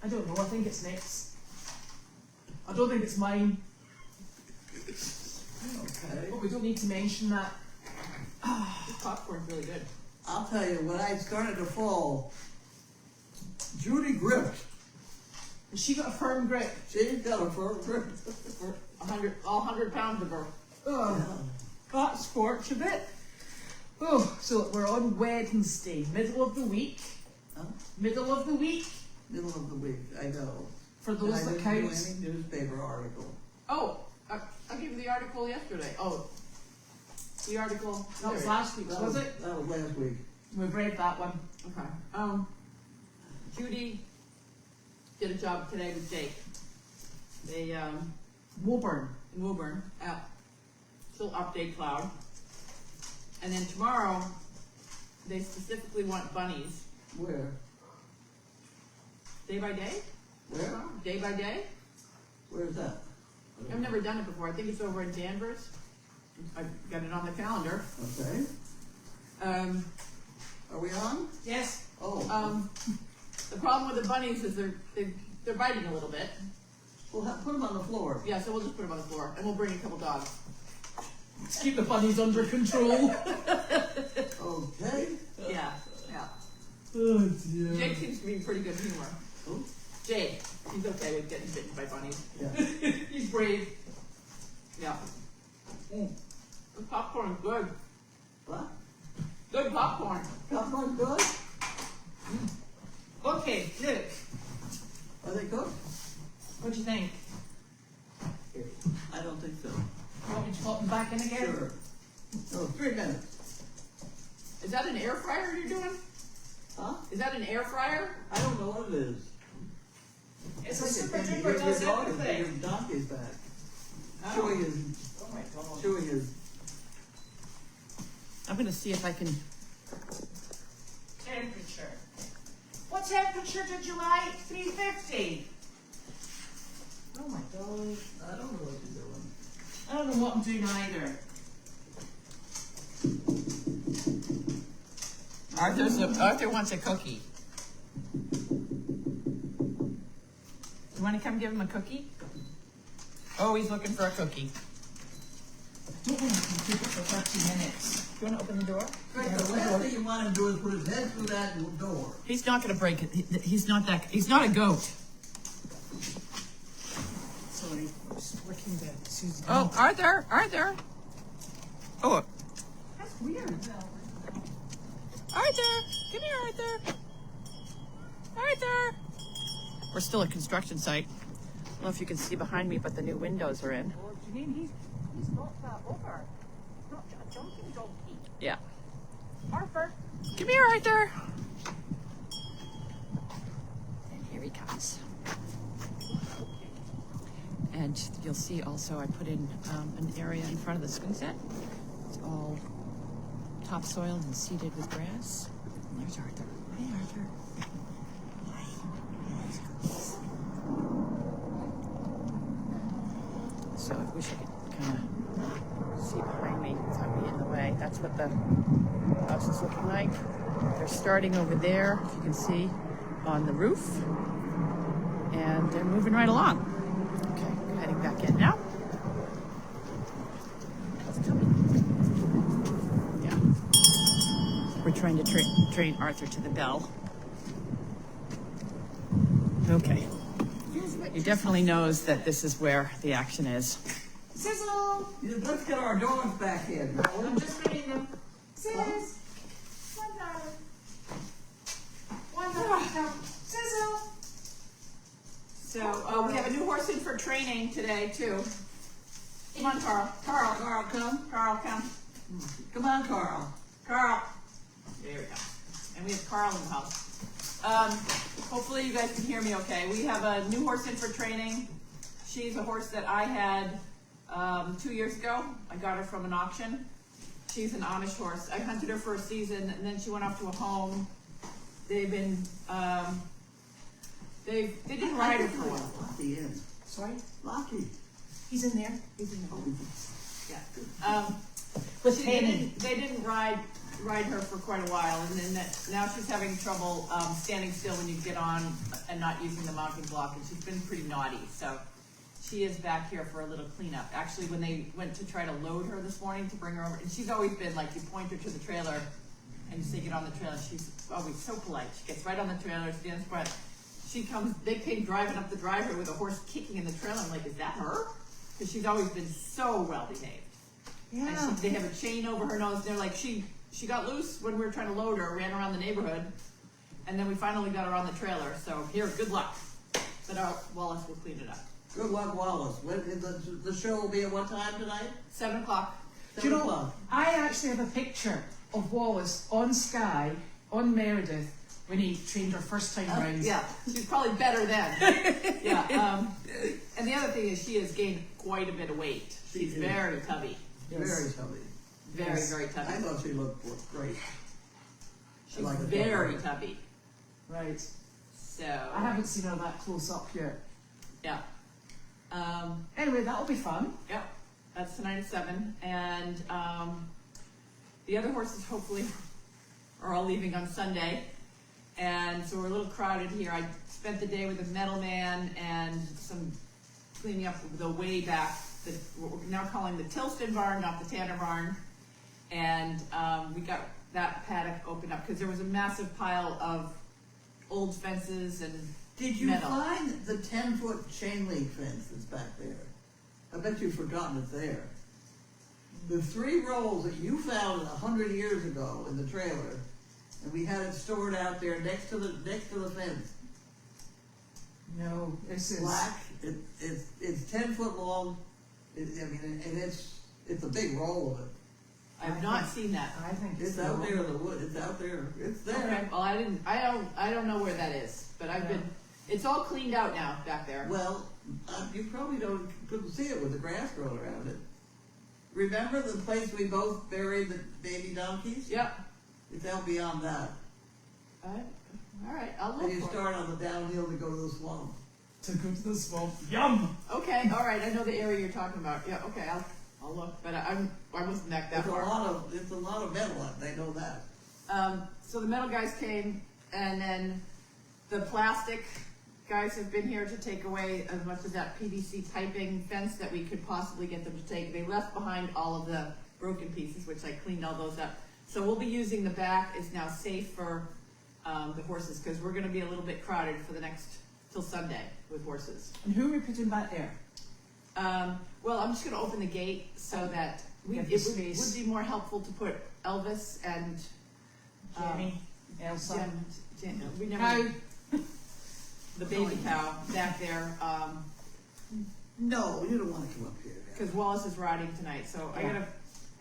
I don't know, I think it's Nick's. I don't think it's mine. Okay. But we don't need to mention that. This popcorn's really good. I'll tell you, when I started to fall, Judy gripped. And she got a firm grip. She got a firm grip. For all 100 pounds of her. Oh, that scorch a bit. Oh, so we're on Wednesday, middle of the week. Huh? Middle of the week. Middle of the week, I know. For those that I count. didn't do any newspaper article. Oh, I gave you the article yesterday. Oh, the article. That was last week, was it? That was last week. We've read that one. Okay. Judy did a job today with Jake. They Woburn. in Woburn at still update cloud. And then tomorrow they specifically want bunnies. Where? Day by day? Where? Day by day? Where's that? I've never done it before. I think it's over in Danvers. I've got it on the calendar. Okay. Are we on? Yes. Oh. The problem with the bunnies is they're biting a little bit. We'll put them on the floor. Yeah, so we'll just put them on the floor and we'll bring a couple dogs. Let's keep the bunnies under control. Okay. Yeah. Oh dear. Jake seems to be in pretty good humor. Who? Jake, he's okay with getting bitten by bunnies. Yeah. He's brave. Yeah. The popcorn's good. What? Good popcorn. Popcorn good? Okay, look. Are they cooked? What do you think? I don't think so. You want me to pop them back in again? Sure. No, 3 minutes. Is that an air fryer you're doing? Huh? Is that an air fryer? I don't know what it is. It's a Think super it's duper, your does dog is everything. your donkey's back. Oh. Chewing his, Oh my god. chewing his. I'm gonna see if I can. Temperature. What temperature did you like? 350. Oh my god. I don't know what you're doing. I don't know what I'm doing either. Arthur wants a cookie. You want to come give him a cookie? Oh, he's looking for a cookie. I don't want to keep it for 30 minutes. You want to open the door? Right, the last thing you want to do is put his head through that door. He's not going to break it. He's not that. He's not a goat. Sorry, I'm just working the Susan. Oh, Arthur! Oh, That's weird. Arthur! Come here, Arthur! Arthur! We're still at a construction site. I don't know if you can see behind me, but the new windows are in. Oh, Janine, he's not that over. Not a jumping donkey. Yeah. Arthur. Come here, Arthur! And here he comes. And you'll see also I put in an area in front of the swing set. It's all topsoiled and seeded with grass. And there's Arthur. Hi, Arthur. Hi. So I wish I could kind of see behind me without me in the way. That's what the house is looking like. They're starting over there, if you can see, on the roof. And they're moving right along. Okay, heading back in now. What's coming? Yeah. We're trying to train Arthur to the bell. Okay. He definitely knows that this is where the action is. Sizzle. Let's get our dogs back in. I'm just bringing them. Sizz. Wanda. Wanda. Sizzle. So we have a new horse in for training today too. Come on, Carl. Carl, come. Carl, come. Come on, Carl. Carl. There we go. And we have Carl in the house. Hopefully you guys can hear me okay. We have a new horse in for training. She's a horse that I had 2 years ago. I got her from an auction. She's an Amish horse. I hunted her for a season and then she went off to a home. They've been, they didn't ride her for a while. Lockie in. Sorry? Lockie. He's in there. He's in the Oh, home. Yeah. With They didn't ride ride her for quite a while, and then now she's having trouble standing still when you get on and not using the mounting block, and she's been pretty naughty, so she is back here for a little cleanup. Actually, when they went to try to load her this morning to bring her over, and she's always been like, you point her to the trailer, and you say get on the trailer, she's always so polite. She gets right on the trailer, stands front. She comes, they came driving up the driveway with a horse kicking in the trailer. I'm like, is that her? Because she's always been so well behaved. Yeah. And they have a chain over her nose. They're like, she got loose when we were trying to load her, ran around the neighborhood, and then we finally got her on the trailer. So here, good luck. But Wallace will clean it up. Good luck, Wallace. When, the show will be at what time tonight? 7 o'clock. Do you 7 know, o'clock. I actually have a picture of Wallace on Sky, on Meredith, when he trained her first time round. Yeah, she's probably better then. Yeah. And the other thing is she has gained quite a bit of weight. She's very tubby. Yes. Very tubby. Very, Yes. very tubby. I thought she looked great. She's like a very tubby. tubby. Right. So. I haven't seen her that close up yet. Yeah. Anyway, that'll be fun. Yep. That's tonight at 7. And the other horses hopefully are all leaving on Sunday. And so we're a little crowded here. I spent the day with the metal man and some cleaning up the way back, what we're now calling the Tilston barn, not the Tanner barn. And we got that paddock opened up because there was a massive pile of old fences and Did you metal. find the 10-foot chain link fence that's back there? I bet you've forgotten it's there. The 3 rolls that you found 100 years ago in the trailer, and we had it stored out there next to the fence. No, this is... Black. It's 10 foot long. And it's a big roll of it. I've not seen that. I think It's out there in the wood. It's out there. It's there. Okay. Well, I don't know where that is, but I've been. It's all cleaned out now back there. Well, you probably couldn't see it with the grass growing around it. Remember the place we both buried the baby donkeys? Yep. It's out beyond that. All right. I'll look And you for start on the downhill to go to the swamp. To go to the swamp. Yum! it. Okay. All right. I know the area you're talking about. Yeah. Okay. I'll look, but I wasn't back that It's far. a lot of metal. They know that. So the metal guys came, and then the plastic guys have been here to take away as much of that PVC piping fence that we could possibly get them to take. They left behind all of the broken pieces, which I cleaned all those up. So we'll be using the back. It's now safe for the horses because we're going to be a little bit crowded for the next till Sunday with horses. And who are we putting back there? Well, I'm just going to open the gate so that Get the it space. would be more helpful to put Elvis and Jamie, Elsa. we never Cow. the baby cow back there No, you don't want to come up here. because Wallace is riding tonight. So Yeah.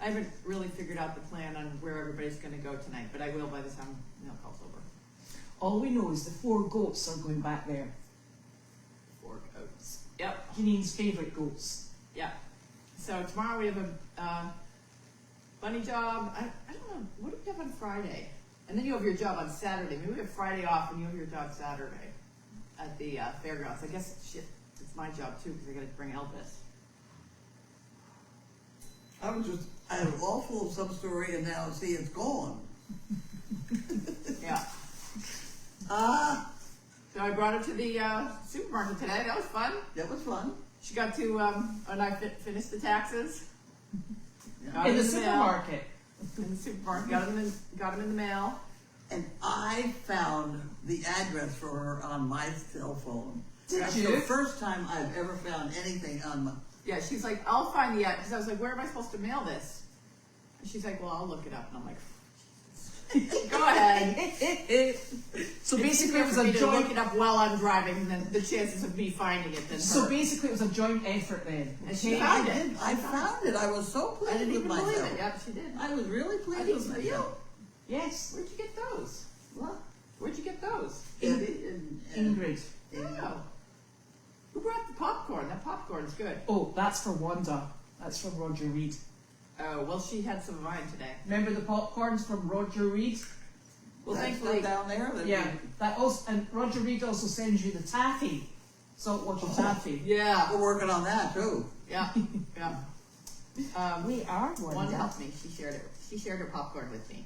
I haven't really figured out the plan on where everybody's going to go tonight, but I will by the time milk calls over. All we know is the 4 goats are going back there. 4 goats. Yep. Janine's favourite goats. Yeah. So tomorrow we have a bunny job. I don't know. What do we have on Friday? And then you have your job on Saturday. Maybe we have Friday off and you have your job Saturday at the fairgrounds. I guess it's my job too because I got to bring Elvis. I had an awful of some story, and now see it's gone. Yeah. So I brought her to the supermarket today. That was fun. That was fun. She got to and I finished the taxes. Got In them the mail. supermarket. In the supermarket. Got them in the mail. And I found the address for her on my cell phone. Did That's you? the first time I've ever found anything on my... Yeah, she's like, I'll find the ad, because I was like, where am I supposed to mail this? And she's like, well, I'll look it up. And I'm like, go ahead. So It's basically easier it was for a me to look joint... it up while I'm driving, and then the chances of me finding it than So her. basically it was a joint effort then. And she Okay? found I it. did. I found it. I was so I pleased didn't with even myself. believe it. Yep, she did. I was really pleased Are these with real? myself. Yes. Where'd you get those? What? Where'd you get those? Ingrid. Oh. Who brought the popcorn? That popcorn's good. Oh, that's for Wanda. That's from Roger Reed. Oh, well, she had some of mine today. Remember the popcorns from Roger Reed? Well, That thankfully, stuff down there. Yeah. That also, and Roger Reed also sends you the taffy. Saltwater taffy. yeah, We're working on that too. yeah, yeah. We are Wanda Wanda. helped me. She shared it. She shared her popcorn with me.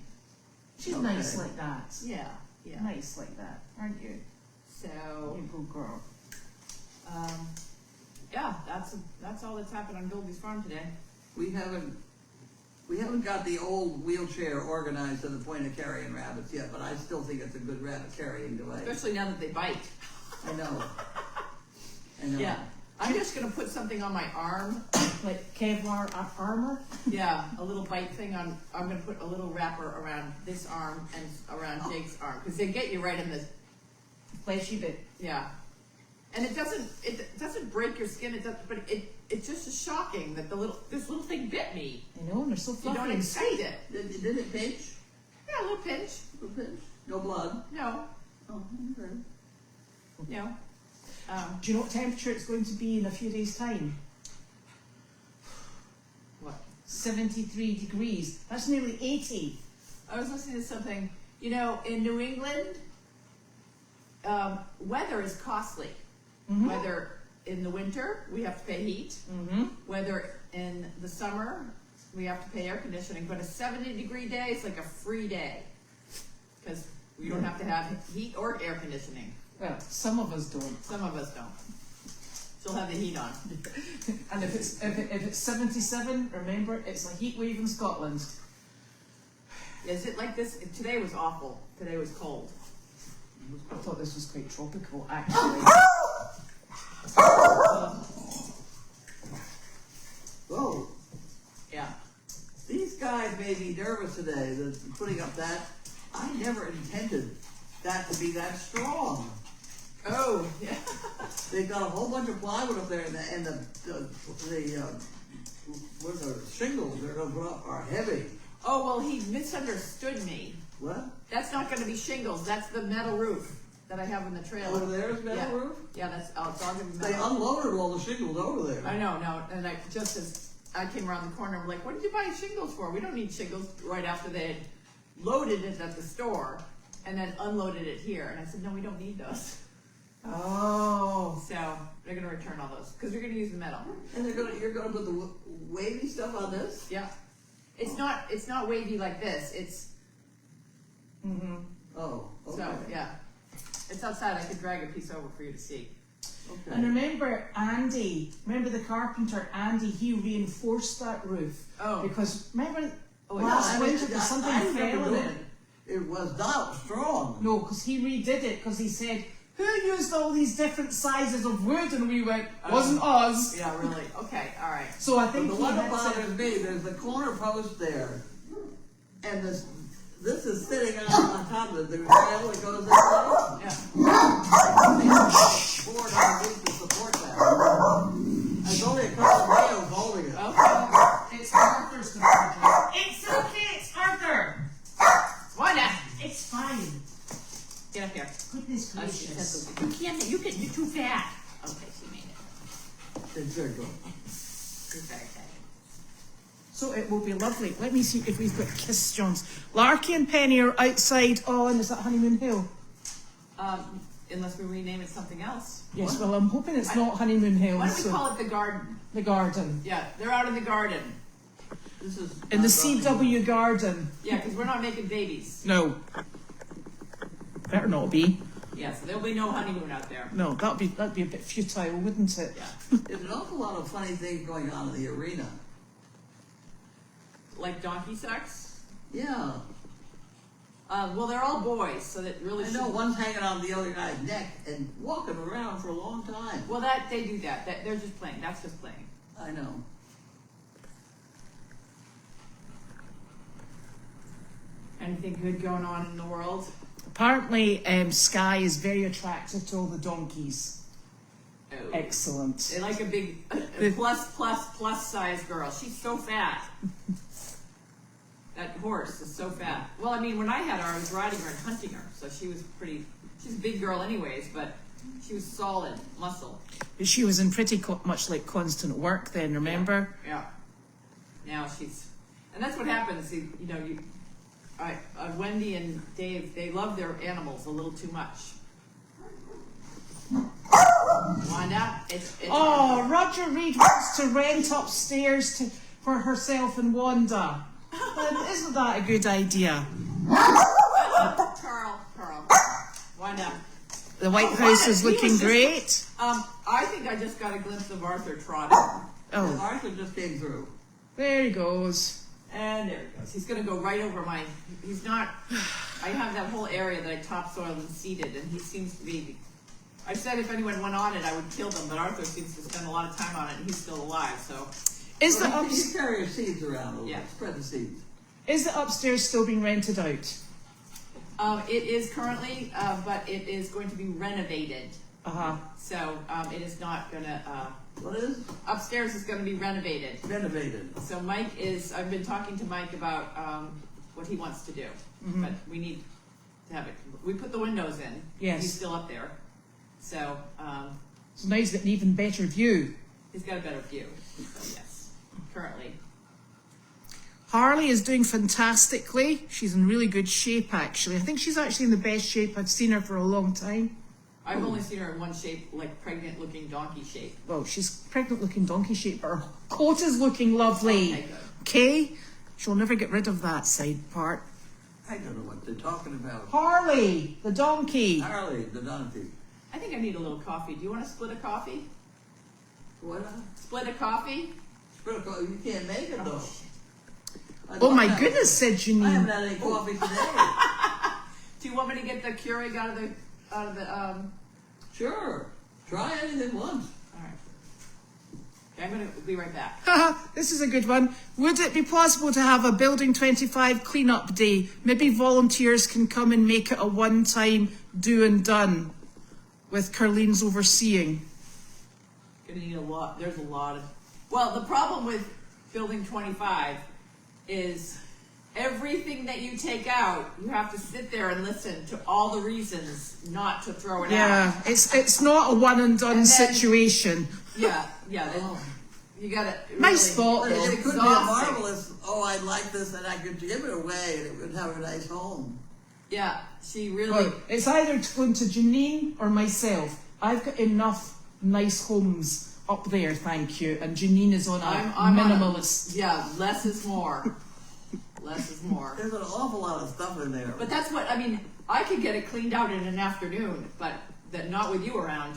She's Okay. nice like that. Yeah, yeah. Nice like that, aren't you? So, You good girl. yeah, that's all that's happened on Goldy's farm today. We haven't got the old wheelchair organized to the point of carrying rabbits yet, but I still think it's a good rabbit carrying device. Especially now that they bite. I know. I know. Yeah. I'm just gonna put something on my arm. Like Kevlar armor. Yeah, a little bite thing on. I'm gonna put a little wrapper around this arm and around Jake's arm because they get you right in the Fleshy bit. yeah. And it doesn't break your skin. It does, but it's just shocking that this little thing bit me. I know, and they're so You fluffy don't and expect sweet. it. Did it pinch? Yeah, a little pinch. A little pinch? No blood? No, Oh, okay. no. Do you know what temperature it's going to be in a few days' time? What? 73 degrees. That's nearly 80. I was listening to something. You know, in New England, weather is costly. Mm-hmm. Whether in the winter we have to pay heat, Mm-hmm. whether in the summer we have to pay air conditioning. But a 70-degree day is like a free day because we don't have to have heat or air conditioning. Well, some of us don't. Some of us don't. Still have the heat on. And if it's 77, remember it's a heat wave in Scotland. Is it like this? Today was awful. Today was cold. I thought this was quite tropical, actually. Whoa. Yeah. These guys made me nervous today, putting up that. I never intended that to be that strong. Oh, yeah. They've got a whole bunch of plywood up there, and the shingles they're going to put up are heavy. Oh, well, he misunderstood me. What? That's not going to be shingles. That's the metal roof that I have in the trailer. Over there's metal Yeah. roof? Yeah, it's all going to be They metal. unloaded all the shingles over there. I know, no, and just as I came around the corner, I'm like, what did you buy shingles for? We don't need shingles right after they had loaded it at the store and then unloaded it here. And I said, no, we don't need those. Oh. So they're going to return all those because we're going to use the metal. And you're gonna put the wavy stuff on this? Yeah. It's not wavy like this. It's, Mm-hmm. Oh, okay. so, yeah. It's outside. I could drag a piece over for you to see. Okay. And remember the carpenter, Andy, he reinforced that roof. Oh. Because, remember Oh, last I mean, winter there's something I remember fell in doing it? It was not strong. No, because he redid it, because he said, who used all these different sizes of wood? And we went, wasn't us. Yeah, really. Okay, all right. So I But think the he one that had bothers said, me, there's the corner post there, and this is sitting on top of it. There's a rail that goes this way. Yeah. Board underneath to support that. There's only a couple of rails holding it. Okay. it's Arthur's computer. It's okay, it's Arthur. Wanda, It's fine. get up here. Goodness gracious. You can't, you're too fat. Okay, she made it. It's very good. You're very fat. So it will be lovely. Let me see if we've got Kiss Johns. Larky and Penny are outside on, is that Honeymoon Hill? Unless we rename it something else. Yes, well I'm hoping it's not Honeymoon Hill. Why don't we so call it the garden? the garden. Yeah, they're out in the garden. This is In the not CW garden. Yeah, because we're not making babies. No. Better not be. Yeah, so there'll be no honeymoon out there. No, that'd be a bit futile, wouldn't it? Yeah. There's an awful lot of funny things going on in the arena. Like donkey sex? Yeah. Well, they're all boys, so that really I know one's hanging on the other guy's neck and walking around for a long time. Well, they do that. They're just playing. That's just playing. I know. Anything good going on in the world? Apparently, Sky is very attracted to all the donkeys. Oh. Excellent. They like a big plus size girl. She's so fat. That horse is so fat. Well, I mean, when I had her, I was riding her and hunting her, so she was pretty. She's a big girl, anyways, but she was solid muscle. But she was in pretty much like constant work then, remember? Yeah. Now and that's what happens. Wendy and Dave, they love their animals a little too much. Wanda, it's Oh, Roger Reed wants to rent upstairs for herself and Wanda. Isn't that a good idea? The White Oh, House what? is He was looking just- great. I think I just got a glimpse of Arthur trotting. Oh, Arthur just came through. there he goes. And there he goes. He's gonna go right over my, he's not, I have that whole area that I topsoiled and seeded, and he seems to be, I said if anyone went on it, I would kill them, but Arthur seems to spend a lot of time on it, and he's still alive, so. Is the, Well, ups- you carry your seeds around a little Yeah. bit. Spread the seeds. is the upstairs still being rented out? It is currently, but it is going to be renovated, Uh-huh. so, it is not gonna, What is? upstairs is gonna be renovated. Renovated. So Mike is, I've been talking to Mike about, what he wants to do, Mm-hmm. but we need to have it, we put the windows in. Yes. He's still up there, so, So now he's got an even better view. he's got a better view, so yes, currently. Harley is doing fantastically. She's in really good shape, actually. I think she's actually in the best shape I've seen her for a long time. I've only seen her in one shape, like pregnant looking donkey shape. Well, she's pregnant looking donkey shape, but her coat is looking lovely. Okay, good. Okay? She'll never get rid of that side part. I don't know what they're talking about. Harley, the donkey. Harley, the donkey. I think I need a little coffee. Do you want to split a coffee? What? Split a coffee? You can't make it though. I Oh love my that. goodness, said I haven't Janine. had any coffee today. Do you want me to get the Keurig out of the, Sure. Try anything once. all right. Okay, I'm gonna be right back. This is a good one. Would it be possible to have a Building 25 cleanup day? Maybe volunteers can come and make it a one-time do and done with Carlene's overseeing. Gonna need a lot, there's a lot of, well, the problem with building 25 is everything that you take out, you have to sit there and listen to all the reasons not to throw it out. Yeah, it's not a one and done And then- situation. Yeah, Oh. you gotta. Nice thought, But though. it could be a exhausting. marvelous, oh, I like this and I could give it away and it would have a nice home. Yeah, she really. Well, it's either going to Janine or myself. I've got enough nice homes up there, thank you. And Janine is on a I'm on minimalist. yeah, less is more. Less is more. There's an awful lot of stuff in there. But that's what I mean. I could get it cleaned out in an afternoon, but not with you around.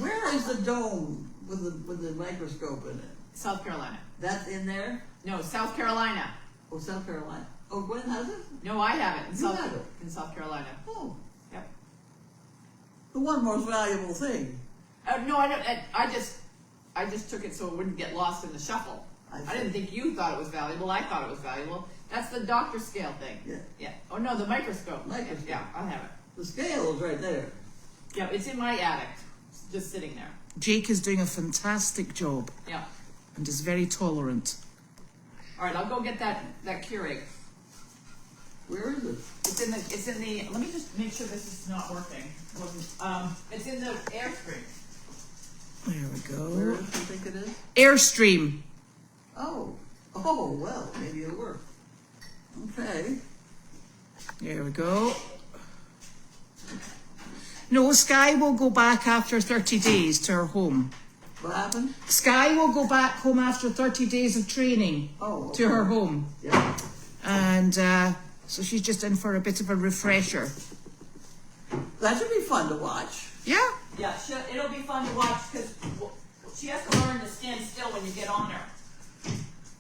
Where is the dome with the microscope in it? South Carolina. That's in there? No, South Carolina. Oh, South Carolina. Oh, Gwen has it? No, I have it in You have it? South Carolina. Oh, Yep. the one most valuable thing. No, I don't. I just took it so it wouldn't get lost in the shuffle. I I didn't think you thought it was valuable. I thought it was valuable. That's the doctor scale thing. Yeah. Yeah. Oh no, the microscope. Microscope. Yeah, I have it. The scale is right there. Yeah, it's in my attic, it's just sitting there. Jake is doing a fantastic job Yeah. and is very tolerant. All right, I'll go get that Keurig. Where is it? It's in the. Let me just make sure this is not working. It's in the airstream. There we Where go. do you think it is? Airstream. Oh, well, maybe it'll work. Okay. There we go. No, Sky will go back after 30 days to her home. What happened? Sky will go back home after 30 days of training Oh, to her home. Yeah. And so she's just in for a bit of a refresher. That should be fun to watch. Yeah. Yeah, it'll be fun to watch because she has to learn to stand still when you get on her.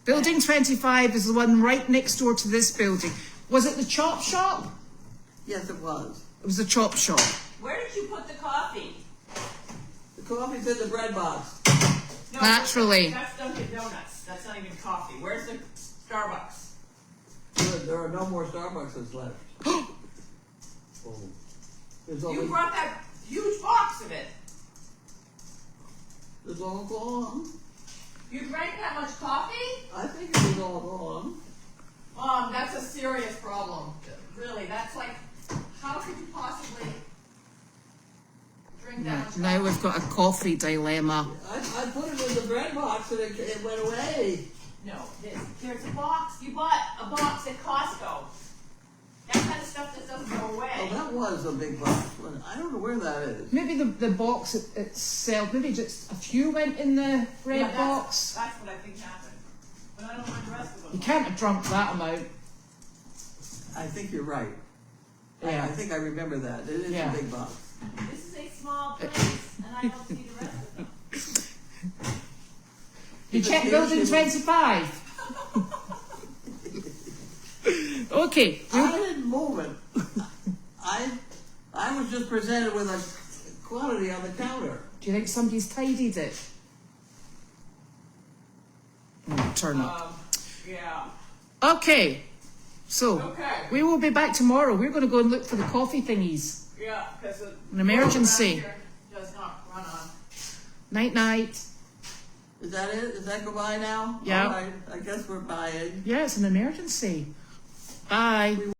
Building 25 is the one right next door to this building. Was it the chop shop? Yes, it was. It was the chop shop. Where did you put the coffee? The coffee's in the bread box. No, Naturally. That's Dunkin' Donuts. That's not even coffee. Where's the Starbucks? Good, there are no more Starbucks left. Oh. There's You only, brought that huge box of it. it's all gone. You drank that much coffee? I think it was all gone. Mom, that's a serious problem. Really, that's like, how could you possibly drink that much coffee? Now we've got a coffee dilemma. I put it in the bread box and it went away. No, there's a box. You bought a box at Costco. That kind of stuff that doesn't go away. Oh, that was a big box. I don't know where that is. Maybe the box itself, maybe just a few went in the bread Yeah, box. That's what I think happened. But I don't know the rest of them. You can't have drunk that amount. I think you're right. Yeah. I think I remember that. It is Yeah. a big box. This is a small place, and I don't see the rest of them. You check building 25. Okay. I didn't move it. I was just presented with a quantity on the counter. Do you think somebody's tidied it? Turn up. Yeah. Okay. So, Okay. we will be back tomorrow. We're going to go and look for the coffee thingies. Yeah, because An emergency. does not run on. Night night. Is that it? Does that go by now? Yeah. All right. I guess we're buying. Yeah, it's an emergency. Bye.